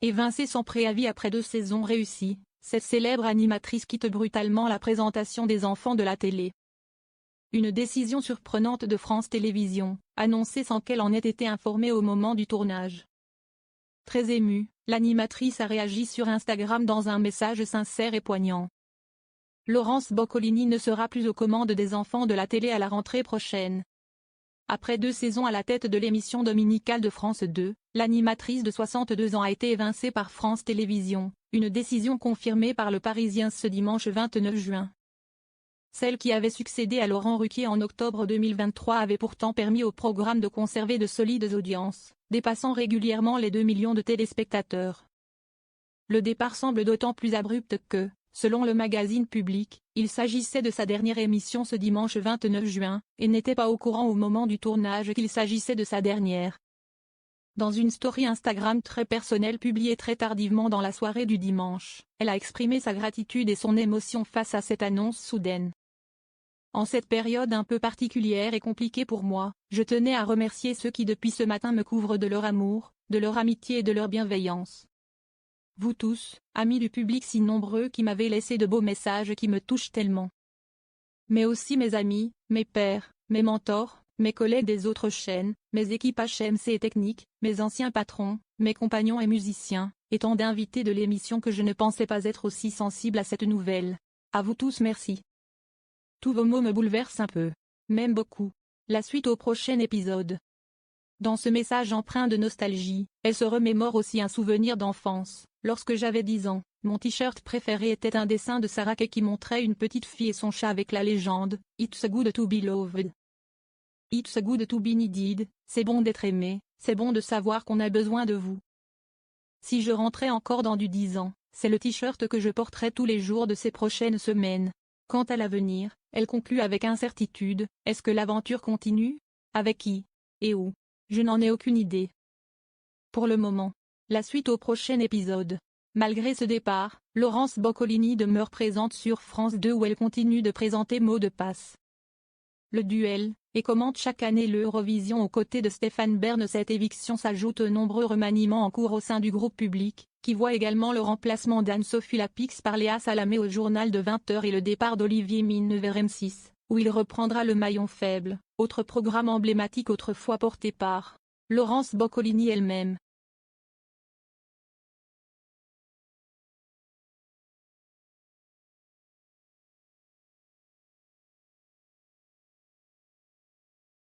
Évincée sans préavis après 2 saisons réussies, cette célèbre animatrice quitte brutalement la présentation des enfants de la télé. Une décision surprenante de France Télévisions, annoncée sans qu'elle en ait été informée au moment du tournage. Très émue, l'animatrice a réagi sur Instagram dans un message sincère et poignant. Laurence Boccolini ne sera plus aux commandes des enfants de la télé à la rentrée prochaine. Après 2 saisons à la tête de l'émission dominicale de France 2, l'animatrice de 62 ans a été évincée par France Télévisions, une décision confirmée par Le Parisien ce dimanche 29 juin. Celle qui avait succédé à Laurent Ruquier en octobre 2023 avait pourtant permis au programme de conserver de solides audiences, dépassant régulièrement les 2 millions de téléspectateurs. Le départ semble d'autant plus abrupt que, selon le magazine Public, il s'agissait de sa dernière émission ce dimanche 29 juin, et n'était pas au courant au moment du tournage qu'il s'agissait de sa dernière. Dans une story Instagram très personnelle publiée très tardivement dans la soirée du dimanche, elle a exprimé sa gratitude et son émotion face à cette annonce soudaine. En cette période un peu particulière et compliquée pour moi, je tenais à remercier ceux qui depuis ce matin me couvrent de leur amour, de leur amitié et de leur bienveillance. Vous tous, amis du public si nombreux qui m'avez laissé de beaux messages qui me touchent tellement. Mais aussi mes amis, mes pairs, mes mentors, mes collègues des autres chaînes, mes équipes HMC et techniques, mes anciens patrons, mes compagnons et musiciens, et tant d'invités de l'émission que je ne pensais pas être aussi sensible à cette nouvelle. À vous tous merci. Tous vos mots me bouleversent un peu. Même beaucoup. La suite au prochain épisode. Dans ce message empreint de nostalgie, elle se remémore aussi un souvenir d'enfance. Lorsque j'avais 10 ans, mon t-shirt préféré était un dessin de Sarah Kay qui montrait une petite fille et son chat avec la légende « It's good to be loved. It's good to be needed », c'est bon d'être aimé, c'est bon de savoir qu'on a besoin de vous. Si je rentrais encore dans du 10 ans, c'est le t-shirt que je porterai tous les jours de ces prochaines semaines. Quant à l'avenir, elle conclut avec incertitude, est-ce que l'aventure continue? Avec qui? Et où? Je n'en ai aucune idée. Pour le moment. La suite au prochain épisode. Malgré ce départ, Laurence Boccolini demeure présente sur France 2 où elle continue de présenter Mots de passe. Le duel, et commente chaque année l'Eurovision aux côtés de Stéphane Bern. Cette éviction s'ajoute aux nombreux remaniements en cours au sein du groupe Public, qui voit également le remplacement d'Anne-Sophie Lapix par Léa Salamé au journal de 20h et le départ d'Olivier Mine vers M6, où il reprendra le maillon faible, autre programme emblématique autrefois porté par Laurence Boccolini elle-même.